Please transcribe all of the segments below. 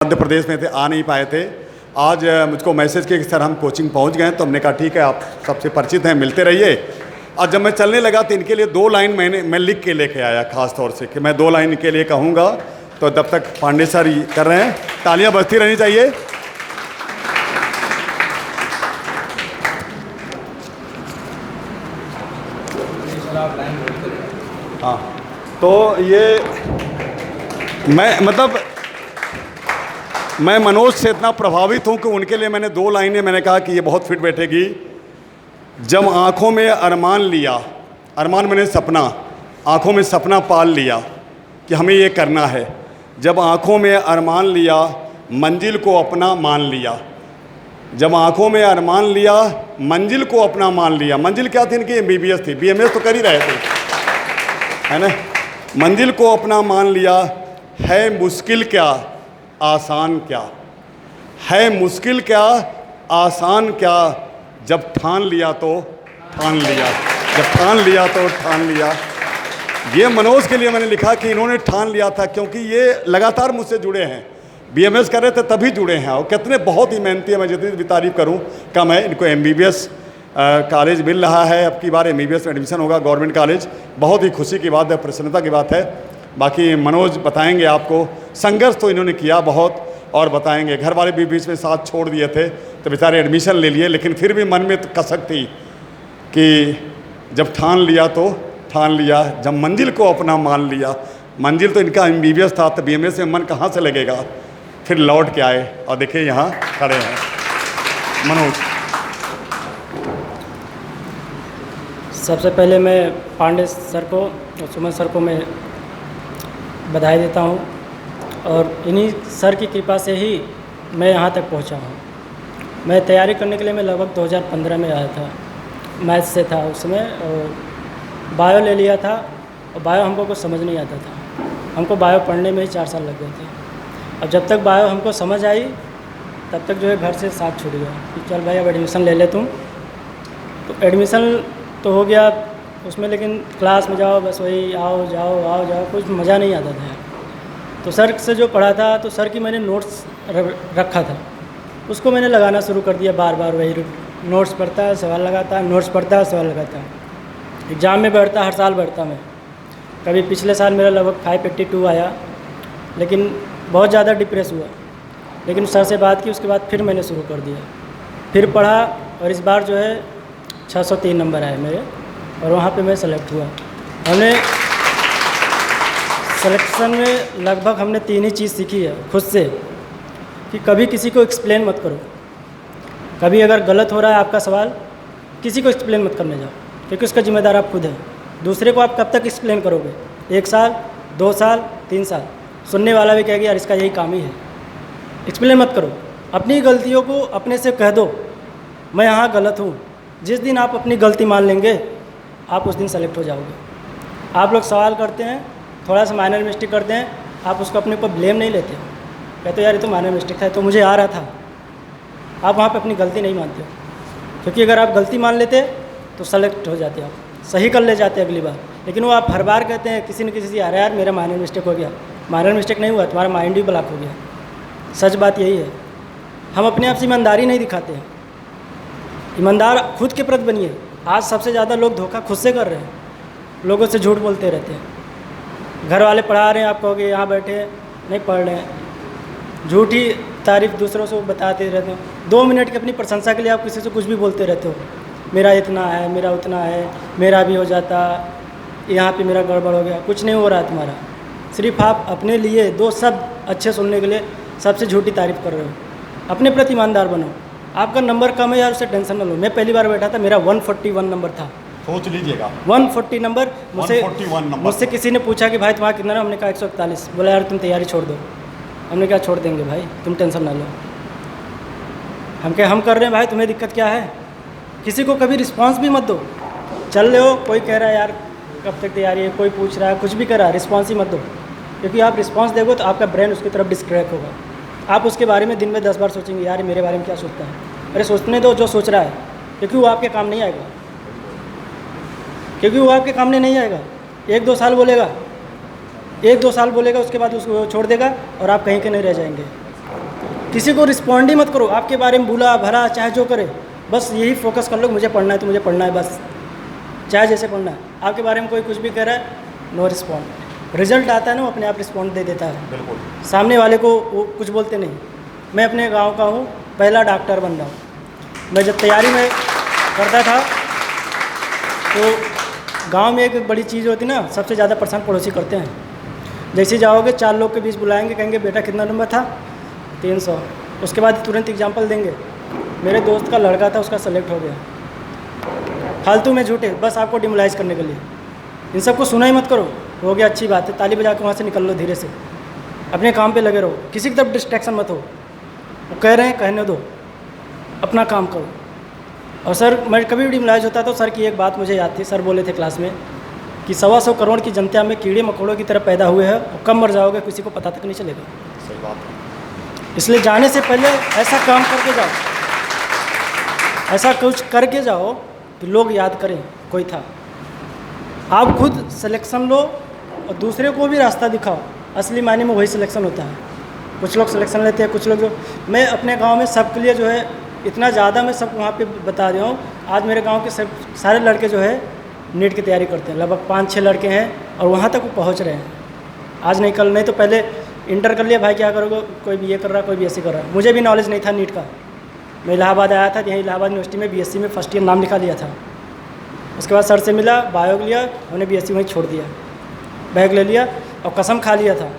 मध्य प्रदेश में थे, आ नहीं पाए थे। आज मुझको मैसेज किया कि सर हम कोचिंग पहुंच गए हैं। तो हमने कहा ठीक है, आप सबसे परिचित हैं, मिलते रहिए। और जब मैं चलने लगा तो इनके लिए 2 लाइन मैं लिख के लेके आया खास तौर से कि मैं 2 लाइन के लिए कहूँगा। तो जब तक पांडे सर कर रहे हैं, तालियां बजती रहनी चाहिए। हाँ, तो ये मैं मनोज से इतना प्रभावित हूँ कि उनके लिए मैंने 2 लाइनें मैंने कहा कि ये बहुत फिट बैठेगी। जब आँखों में अरमान लिया, अरमान मैंने सपना, आँखों में सपना पाल लिया कि हमें ये करना है। जब आँखों में अरमान लिया, मंजिल को अपना मान लिया। जब आँखों में अरमान लिया, मंजिल को अपना मान लिया। मंजिल क्या थी इनकी? MBBS थी। BMS तो कर ही रहे थे, है ना। मंजिल को अपना मान लिया। है मुश्किल क्या, आसान क्या, है मुश्किल क्या, आसान क्या, जब ठान लिया तो ठान लिया, जब ठान लिया तो ठान लिया। ये मनोज के लिए मैंने लिखा कि इन्होंने ठान लिया था, क्योंकि ये लगातार मुझसे जुड़े हैं। BMS कर रहे थे तभी जुड़े हैं, और कितने बहुत ही मेहनती है। मैं जितनी भी तारीफ़ करूं कम है। इनको MBBS कॉलेज मिल रहा है, अब की बार MBBS में एडमिशन होगा गवर्नमेंट कॉलेज। बहुत ही खुशी की बात है, प्रसन्नता की बात है। बाकी मनोज बताएंगे आपको। संघर्ष तो इन्होंने किया बहुत, और बताएंगे। घर वाले भी बीच में साथ छोड़ दिए थे, तो बेचारे एडमिशन ले लिए, लेकिन फिर भी मन में तो कसक थी कि जब ठान लिया तो ठान लिया, जब मंजिल को अपना मान लिया। मंजिल तो इनका MBBS था, तो BMS में मन कहाँ से लगेगा। फिर लौट के आए, और देखिए यहाँ खड़े हैं मनोज। सबसे पहले मैं पांडे सर को और सुमन सर को मैं बधाई देता हूँ, और इन्हीं सर की कृपा से ही मैं यहाँ तक पहुँचा हूँ। मैं तैयारी करने के लिए मैं लगभग 2015 में आया था, मैथ्स से था उस समय, और बायो ले लिया था। और बायो हमको कुछ समझ नहीं आता था, हमको बायो पढ़ने में ही 4 साल लग गए थे। अब जब तक बायो हमको समझ आई, तब तक जो है घर से साथ छूट गया कि चल भाई अब एडमिशन ले ले तुम। तो एडमिशन तो हो गया उसमें, लेकिन क्लास में जाओ बस वही आओ जाओ, कुछ मज़ा नहीं आता था। तो सर से जो पढ़ा था, तो सर की मैंने नोट्स रखा था, उसको मैंने लगाना शुरू कर दिया। बार बार वही नोट्स पढ़ता है, सवाल लगाता है, नोट्स पढ़ता है, सवाल लगाता है। एग्ज़ाम में बैठता, हर साल बैठता मैं। कभी पिछले साल मेरा लगभग 582 आया, लेकिन बहुत ज़्यादा डिप्रेस हुआ। लेकिन सर से बात की, उसके बाद फिर मैंने शुरू कर दिया, फिर पढ़ा, और इस बार जो है 603 नंबर आए मेरे, और वहाँ पे मैं सेलेक्ट हुआ। हमने सिलेक्शन में लगभग हमने 3 ही चीज़ सीखी है खुद से, कि कभी किसी को एक्सप्लेन मत करो। कभी अगर गलत हो रहा है आपका सवाल, किसी को एक्सप्लेन मत करने जाओ, क्योंकि उसका जिम्मेदार आप खुद हैं। दूसरे को आप कब तक एक्सप्लेन करोगे? 1 साल, 2 साल, 3 साल, सुनने वाला भी कहेगा यार इसका यही काम ही है। एक्सप्लेन मत करो, अपनी गलतियों को अपने से कह दो, मैं यहाँ गलत हूँ। जिस दिन आप अपनी गलती मान लेंगे, आप उस दिन सेलेक्ट हो जाओगे। आप लोग सवाल करते हैं, थोड़ा सा माइनर मिस्टेक करते हैं, आप उसको अपने ऊपर ब्लेम नहीं लेते हो, कहते हो यार ये तो माइनर मिस्टेक था, तो मुझे आ रहा था। आप वहाँ पे अपनी गलती नहीं मानते हो, क्योंकि अगर आप गलती मान लेते तो सेलेक्ट हो जाते, आप सही कर ले जाते अगली बार। लेकिन वो आप हर बार कहते हैं किसी न किसी से, यार मेरा माइनर मिस्टेक हो गया। माइनर मिस्टेक नहीं हुआ, तुम्हारा माइंड ही ब्लॉक हो गया। सच बात यही है। हम अपने आप से ईमानदारी नहीं दिखाते हैं। ईमानदार खुद के प्रति बनिए। आज सबसे ज़्यादा लोग धोखा खुद से कर रहे हैं, लोगों से झूठ बोलते रहते हैं। घर वाले पढ़ा रहे हैं, आप कहोगे यहाँ बैठे नहीं पढ़ रहे हैं। झूठी तारीफ़ दूसरों से बताते रहते हो। 2 मिनट की अपनी प्रशंसा के लिए आप किसी से कुछ भी बोलते रहते हो, मेरा इतना है, मेरा उतना है, मेरा भी हो जाता, यहाँ पे मेरा गड़बड़ हो गया। कुछ नहीं हो रहा है तुम्हारा, सिर्फ आप अपने लिए 2 शब्द अच्छे सुनने के लिए सबसे झूठी तारीफ़ कर रहे हो। अपने प्रति ईमानदार बनो। आपका नंबर कम है यार, उससे टेंशन न लो। मैं पहली बार बैठा था, मेरा 141 नंबर था। सोच लीजिएगा, 140 नंबर। मुझसे किसी ने पूछा कि भाई तुम्हारा कितना है? हमने कहा 141। बोला यार तुम तैयारी छोड़ दो। हमने कहा छोड़ देंगे भाई, तुम टेंशन ना लो। हम कर रहे हैं भाई, तुम्हें दिक्कत क्या है? किसी को कभी रिस्पांस भी मत दो। चल रहे हो, कोई कह रहा है यार कब तक तैयारी है, कोई पूछ रहा है, कुछ भी कर रहा है, रिस्पांस ही मत दो। क्योंकि आप रिस्पांस दोगे तो आपका ब्रेन उसकी तरफ डिस्ट्रैक्ट होगा। आप उसके बारे में दिन में 10 बार सोचेंगे, यार मेरे बारे में क्या सोचता है। अरे सोचने दो जो सोच रहा है, क्योंकि वो आपके काम नहीं आएगा। 1-2 साल बोलेगा, 1-2 साल बोलेगा, उसके बाद उसको छोड़ देगा और आप कहीं के नहीं रह जाएंगे। किसी को रिस्पॉन्ड ही मत करो, आपके बारे में बुला भरा चाहे जो करे, बस यही फोकस कर लो मुझे पढ़ना है तो मुझे पढ़ना है बस, चाहे जैसे पढ़ना है। आपके बारे में कोई कुछ भी कह रहा है, नो रिस्पॉन्ड। रिजल्ट आता है ना, वो अपने आप रिस्पॉन्ड दे देता है। बिल्कुल। सामने वाले को वो कुछ बोलते नहीं। मैं अपने गांव का हूँ, पहला डॉक्टर बन रहा हूँ। मैं जब तैयारी में करता था तो गांव में एक बड़ी चीज़ होती ना, सबसे ज़्यादा परेशान पड़ोसी करते हैं। जैसे जाओगे 4 लोग के बीच बुलाएंगे, कहेंगे बेटा कितना नंबर था, 300। उसके बाद तुरंत एग्जाम्पल देंगे, मेरे दोस्त का लड़का था उसका सेलेक्ट हो गया। फालतू में झूठे, बस आपको डिमोलाइज करने के लिए। इन सबको सुना ही मत करो, हो गया अच्छी बात है, ताली बजा के वहाँ से निकल लो धीरे से, अपने काम पे लगे रहो, किसी की तरफ डिस्ट्रैक्शन मत हो। वो कह रहे हैं कहने दो, अपना काम करो। और सर मैं कभी भी डिमोलाइज होता तो सर की एक बात मुझे याद थी। सर बोले थे क्लास में कि 125 करोड़ की जनता में कीड़े मकोड़ों की तरह पैदा हुए हैं और कब मर जाओगे किसी को पता तक नहीं चलेगा। सही बात है। इसलिए जाने से पहले ऐसा काम करके जाओ, ऐसा कुछ करके जाओ कि लोग याद करें कोई था। आप खुद सिलेक्शन लो और दूसरे को भी रास्ता दिखाओ, असली मायने में वही सिलेक्शन होता है। कुछ लोग सिलेक्शन लेते हैं, कुछ लोग जो, मैं अपने गांव में सबके लिए जो है इतना ज़्यादा मैं सबको वहाँ पे बता रहा हूँ। आज मेरे गांव के सब सारे लड़के जो है नीट की तैयारी करते हैं, लगभग 5-6 लड़के हैं और वहाँ तक वो पहुँच रहे हैं। आज नहीं कल नहीं तो पहले इंटर कर लिया, भाई क्या करोगे, कोई बीए कर रहा है, कोई बीएससी कर रहा है। मुझे भी नॉलेज नहीं था नीट का। मैं इलाहाबाद आया था, यहीं इलाहाबाद यूनिवर्सिटी में बीएससी में फर्स्ट ईयर नाम लिखा लिया था। उसके बाद सर से मिला, बायो लिया, हमने बीएससी वहीं छोड़ दिया, बैग ले लिया और कसम खा लिया था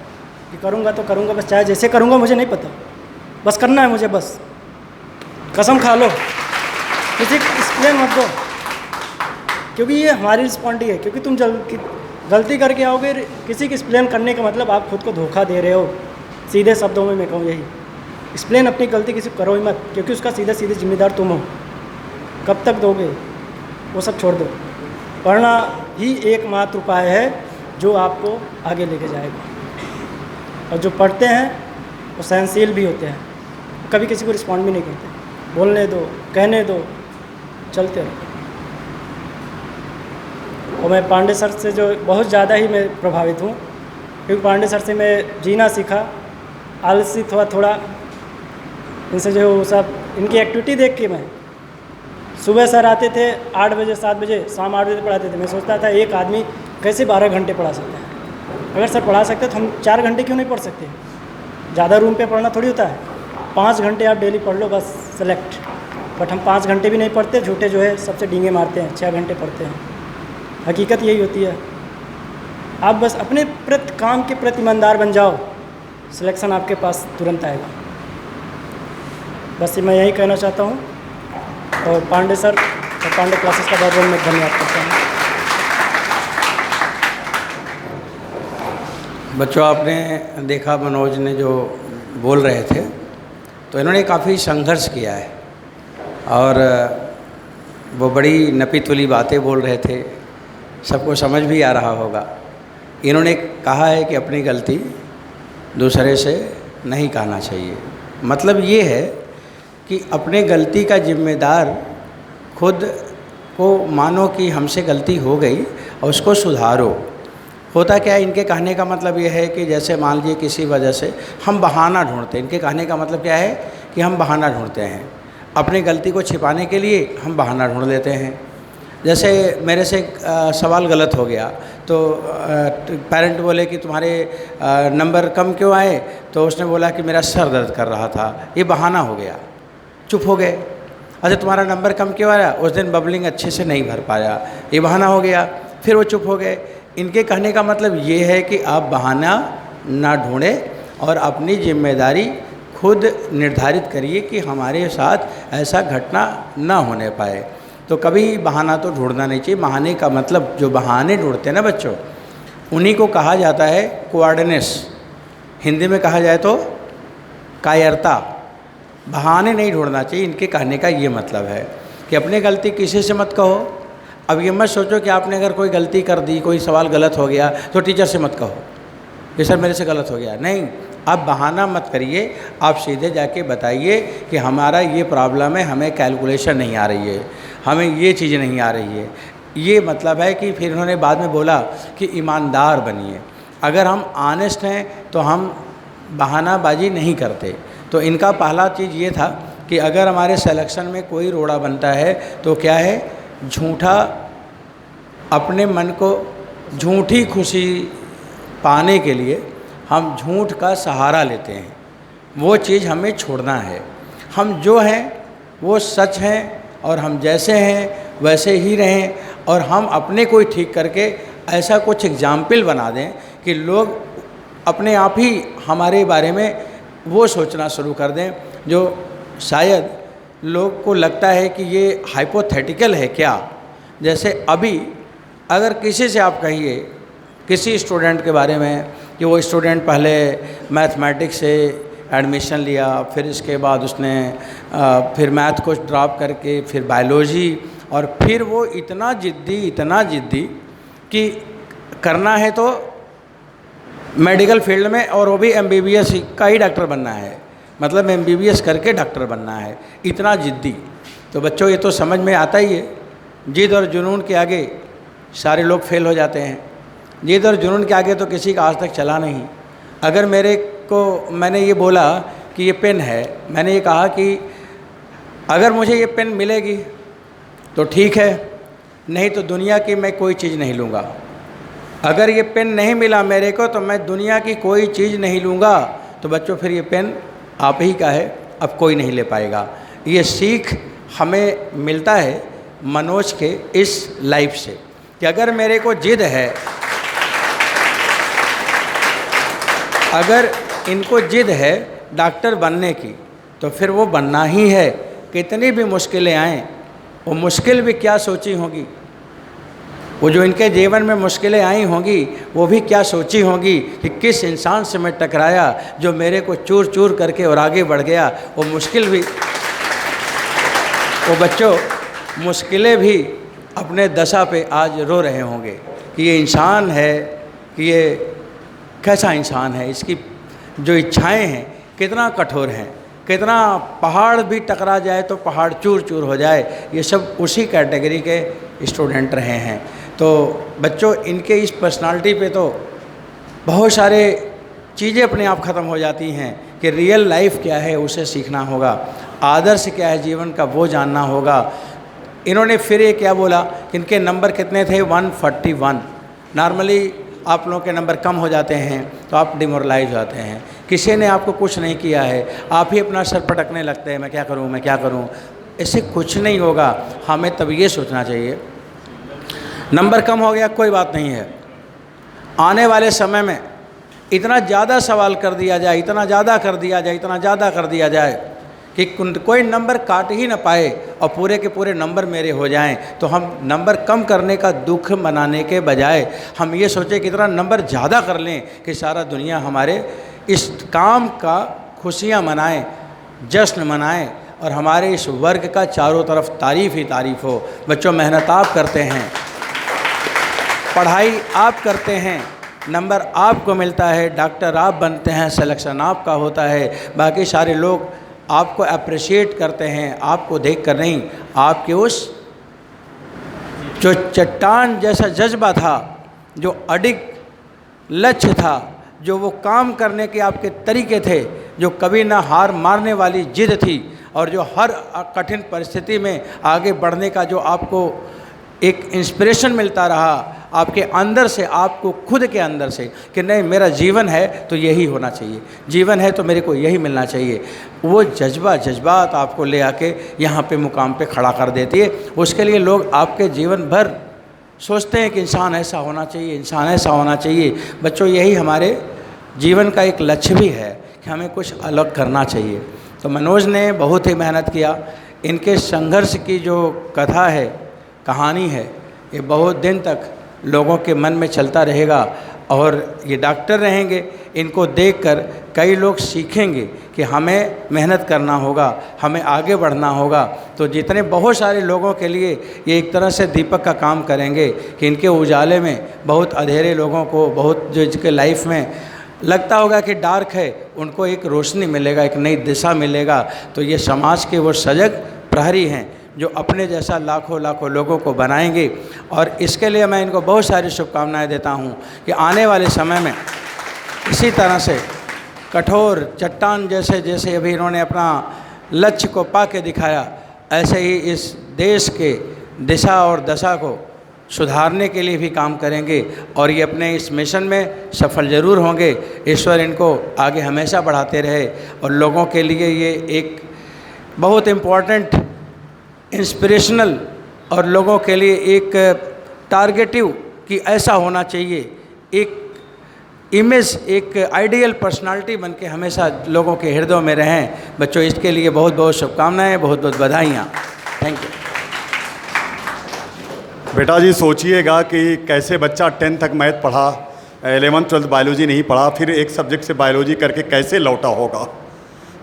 कि करूँगा तो करूँगा, बस चाहे जैसे करूँगा मुझे नहीं पता, बस करना है मुझे, बस कसम खा लो, किसी को एक्सप्लेन मत दो, क्योंकि ये हमारी रिस्पॉन्सिबिलिटी है। क्योंकि तुम गलती करके आओगे, किसी की एक्सप्लेन करने का मतलब आप खुद को धोखा दे रहे हो। सीधे शब्दों में मैं कहूँ यही, एक्सप्लेन अपनी गलती किसी को करो ही मत, क्योंकि उसका सीधे सीधे जिम्मेदार तुम हो। कब तक दोगे, वो सब छोड़ दो। पढ़ना ही एकमात्र उपाय है जो आपको आगे लेके जाएगा। और जो पढ़ते हैं वो सहनशील भी होते हैं, कभी किसी को रिस्पॉन्ड भी नहीं करते। बोलने दो, कहने दो, चलते रहो। और मैं पांडे सर से जो बहुत ज़्यादा ही मैं प्रभावित हूँ, क्योंकि पांडे सर से मैं जीना सीखा। आलसी थोड़ा इनसे जो वो सब इनकी एक्टिविटी देख के, मैं सुबह सर आते थे 8 बजे 7 बजे, शाम 8 बजे पढ़ाते थे। मैं सोचता था एक आदमी कैसे 12 घंटे पढ़ा सकता है। अगर सर पढ़ा सकते तो हम 4 घंटे क्यों नहीं पढ़ सकते। ज़्यादा रूम पे पढ़ना थोड़ी होता है, 5 घंटे आप डेली पढ़ लो बस सेलेक्ट। बट हम 5 घंटे भी नहीं पढ़ते, झूठे जो है सबसे डींगे मारते हैं, 6 घंटे पढ़ते हैं। हकीकत यही होती है। आप बस अपने काम के प्रति ईमानदार बन जाओ, सिलेक्शन आपके पास तुरंत आएगा। बस मैं यही कहना चाहता हूँ। और पांडे सर और पांडे क्लासेस का बहुत बहुत मैं धन्यवाद करता हूँ। बच्चों, आपने देखा मनोज ने जो बोल रहे थे, तो इन्होंने काफ़ी संघर्ष किया है और वो बड़ी नपी तुली बातें बोल रहे थे, सबको समझ भी आ रहा होगा। इन्होंने कहा है कि अपनी गलती दूसरे से नहीं कहना चाहिए। मतलब ये है कि अपने गलती का जिम्मेदार खुद को मानो कि हमसे गलती हो गई और उसको सुधारो। होता क्या है, इनके कहने का मतलब ये है कि जैसे मान लीजिए किसी वजह से हम बहाना ढूंढते हैं। इनके कहने का मतलब क्या है कि हम बहाना ढूंढते हैं, अपनी गलती को छिपाने के लिए हम बहाना ढूंढ लेते हैं। जैसे मेरे से सवाल गलत हो गया तो पेरेंट बोले कि तुम्हारे नंबर कम क्यों आए, तो उसने बोला कि मेरा सर दर्द कर रहा था। ये बहाना हो गया, चुप हो गए। अच्छा, तुम्हारा नंबर कम क्यों आया, उस दिन बबलिंग अच्छे से नहीं भर पाया, ये बहाना हो गया। फिर वो चुप हो गए। इनके कहने का मतलब ये है कि आप बहाना ना ढूंढें और अपनी जिम्मेदारी खुद निर्धारित करिए कि हमारे साथ ऐसा घटना ना होने पाए। तो कभी बहाना तो ढूंढना नहीं चाहिए। बहाने का मतलब, जो बहाने ढूंढते हैं ना बच्चों, उन्हीं को कहा जाता है कोआर्डिनेस। हिंदी में कहा जाए तो कायरता। बहाने नहीं ढूंढना चाहिए। इनके कहने का ये मतलब है कि अपनी गलती किसी से मत कहो। अब ये मत सोचो कि आपने अगर कोई गलती कर दी, कोई सवाल गलत हो गया तो टीचर से मत कहो कि सर मेरे से गलत हो गया। नहीं, आप बहाना मत करिए, आप सीधे जाके बताइए कि हमारा ये प्रॉब्लम है, हमें कैलकुलेशन नहीं आ रही है, हमें ये चीज़ नहीं आ रही है। ये मतलब है कि फिर उन्होंने बाद में बोला कि ईमानदार बनिए। अगर हम ऑनेस्ट हैं तो हम बहानाबाजी नहीं करते। तो इनका पहला चीज़ ये था कि अगर हमारे सिलेक्शन में कोई रोड़ा बनता है तो क्या है, झूठा अपने मन को झूठी खुशी पाने के लिए हम झूठ का सहारा लेते हैं। वो चीज़ हमें छोड़ना है। हम जो हैं वो सच हैं और हम जैसे हैं वैसे ही रहें, और हम अपने को ही ठीक करके ऐसा कुछ एग्जाम्पल बना दें कि लोग अपने आप ही हमारे बारे में वो सोचना शुरू कर दें जो शायद लोग को लगता है कि ये हाइपोथेटिकल है क्या। जैसे अभी अगर किसी से आप कहिए किसी स्टूडेंट के बारे में कि वो स्टूडेंट पहले मैथमेटिक्स से एडमिशन लिया, फिर इसके बाद उसने फिर मैथ को ड्रॉप करके फिर बायोलॉजी, और फिर वो इतना जिद्दी कि करना है तो मेडिकल फील्ड में, और वो भी MBBS का ही डॉक्टर बनना है, मतलब MBBS करके डॉक्टर बनना है, इतना जिद्दी। तो बच्चों ये तो समझ में आता ही है, जिद और जुनून के आगे सारे लोग फेल हो जाते हैं। जिद और जुनून के आगे तो किसी का आज तक चला नहीं। अगर मैंने ये बोला कि ये पेन है, मैंने ये कहा कि अगर मुझे ये पेन मिलेगी तो ठीक है, नहीं तो दुनिया की मैं कोई चीज़ नहीं लूँगा। अगर ये पेन नहीं मिला मेरे को तो मैं दुनिया की कोई चीज़ नहीं लूँगा। तो बच्चों फिर ये पेन आप ही का है, अब कोई नहीं ले पाएगा। ये सीख हमें मिलता है मनोज के इस लाइफ से कि अगर मेरे को जिद है, अगर इनको जिद है डॉक्टर बनने की तो फिर वो बनना ही है। कितनी भी मुश्किलें आएँ, वो मुश्किल भी क्या सोची होगी, वो जो इनके जीवन में मुश्किलें आई होंगी वो भी क्या सोची होंगी कि किस इंसान से मैं टकराया जो मेरे को चूर चूर करके और आगे बढ़ गया। वो मुश्किल भी, वो बच्चों मुश्किलें भी अपने दशा पे आज रो रहे होंगे कि ये इंसान है, कि ये कैसा इंसान है, इसकी जो इच्छाएं हैं कितना कठोर हैं, कितना पहाड़ भी टकरा जाए तो पहाड़ चूर चूर हो जाए। ये सब उसी कैटेगरी के स्टूडेंट रहे हैं। तो बच्चों इनके इस पर्सनालिटी पे तो बहुत सारे चीज़ें अपने आप ख़त्म हो जाती हैं कि रियल लाइफ क्या है उसे सीखना होगा, आदर्श क्या है जीवन का वो जानना होगा। इन्होंने फिर ये क्या बोला कि इनके नंबर कितने थे, 141। नॉर्मली आप लोगों के नंबर कम हो जाते हैं तो आप डिमोरलाइज हो जाते हैं। किसी ने आपको कुछ नहीं किया है, आप ही अपना सर पटकने लगते हैं, मैं क्या करूं, मैं क्या करूं। इससे कुछ नहीं होगा। हमें तब ये सोचना चाहिए नंबर कम हो गया कोई बात नहीं है, आने वाले समय में इतना ज़्यादा सवाल कर दिया जाए, इतना ज़्यादा कर दिया जाए, इतना ज़्यादा कर दिया जाए कि कोई नंबर काट ही ना पाए और पूरे के पूरे नंबर मेरे हो जाएं, तो हम नंबर कम करने का दुख मनाने के बजाय हम ये सोचें कि इतना नंबर ज़्यादा कर लें कि सारा दुनिया हमारे इस काम का खुशियाँ मनाएं, जश्न मनाएं, और हमारे इस वर्ग का चारों तरफ तारीफ़ ही तारीफ़ हो। बच्चों मेहनत आप करते हैं, पढ़ाई आप करते हैं, नंबर आपको मिलता है, डॉक्टर आप बनते हैं, सिलेक्शन आपका होता है, बाकी सारे लोग आपको अप्रिशिएट करते हैं, आपको देखकर नहीं, आपके उस जो चट्टान जैसा जज्बा था, जो अडिग लक्ष्य था, जो वो काम करने के आपके तरीके थे, जो कभी ना हार मारने वाली जिद थी, और जो हर कठिन परिस्थिति में आगे बढ़ने का जो आपको एक इंस्पिरेशन मिलता रहा आपके अंदर से, आपको खुद के अंदर से कि नहीं मेरा जीवन है तो यही होना चाहिए, जीवन है तो मेरे को यही मिलना चाहिए। वो जज्बात आपको ले आके यहाँ पे मुकाम पे खड़ा कर देती है। उसके लिए लोग आपके जीवन भर सोचते हैं कि इंसान ऐसा होना चाहिए, इंसान ऐसा होना चाहिए। बच्चों यही हमारे जीवन का एक लक्ष्य भी है कि हमें कुछ अलग करना चाहिए। तो मनोज ने बहुत ही मेहनत किया। इनके संघर्ष की जो कथा है, कहानी है, ये बहुत दिन तक लोगों के मन में चलता रहेगा और ये डॉक्टर रहेंगे। इनको देखकर कई लोग सीखेंगे कि हमें मेहनत करना होगा, हमें आगे बढ़ना होगा। तो जितने बहुत सारे लोगों के लिए ये एक तरह से दीपक का काम करेंगे कि इनके उजाले में बहुत अंधेरे लोगों को, बहुत जो इसके लाइफ में लगता होगा कि डार्क है, उनको एक रोशनी मिलेगा, एक नई दिशा मिलेगा। तो ये समाज के वो सजग प्रहरी हैं जो अपने जैसा लाखों लाखों लोगों को बनाएंगे। और इसके लिए मैं इनको बहुत सारी शुभकामनाएं देता हूं कि आने वाले समय में इसी तरह से कठोर चट्टान जैसे जैसे अभी इन्होंने अपना लक्ष्य को पा के दिखाया, ऐसे ही इस देश के दिशा और दशा को सुधारने के लिए भी काम करेंगे और ये अपने इस मिशन में सफल ज़रूर होंगे। ईश्वर इनको आगे हमेशा बढ़ाते रहे और लोगों के लिए ये एक बहुत इम्पोर्टेंट, इंस्पिरेशनल और लोगों के लिए एक टारगेटिव कि ऐसा होना चाहिए, एक इमेज, एक आइडियल पर्सनालिटी बन के हमेशा लोगों के हृदयों में रहें। बच्चों, इसके लिए बहुत बहुत शुभकामनाएं, बहुत बहुत बधाइयाँ। Thank you. बेटा जी, सोचिएगा कि कैसे बच्चा 10th तक मैथ पढ़ा, 11th 12th बायोलॉजी नहीं पढ़ा, फिर एक सब्जेक्ट से बायोलॉजी करके कैसे लौटा होगा।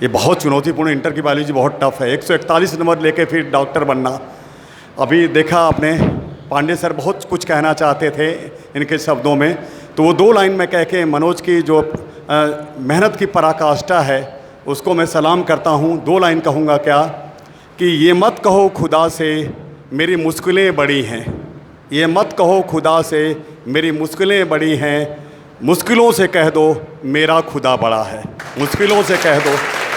ये बहुत चुनौतीपूर्ण, इंटर की बायोलॉजी बहुत टफ है। 141 नंबर लेके फिर डॉक्टर बनना। अभी देखा आपने, पांडे सर बहुत कुछ कहना चाहते थे इनके शब्दों में, तो वो 2 लाइन में कह के मनोज की जो मेहनत की पराकाष्ठा है उसको मैं सलाम करता हूँ। 2 लाइन कहूँगा क्या कि ये मत कहो खुदा से मेरी मुश्किलें बड़ी हैं, ये मत कहो खुदा से मेरी मुश्किलें बड़ी हैं, मुश्किलों से कह दो मेरा खुदा बड़ा है, मुश्किलों से कह दो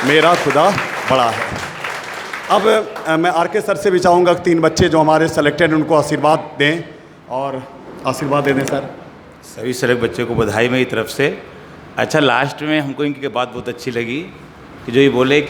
मेरा खुदा बड़ा है। अब मैं आर.के. सर से भी चाहूँगा कि 3 बच्चे जो हमारे सेलेक्टेड उनको आशीर्वाद दें और आशीर्वाद दे दें। सर, सभी सेलेक्ट बच्चों को बधाई मेरी तरफ से। अच्छा, लास्ट में हमको इनकी बात बहुत अच्छी लगी कि जो ये बोले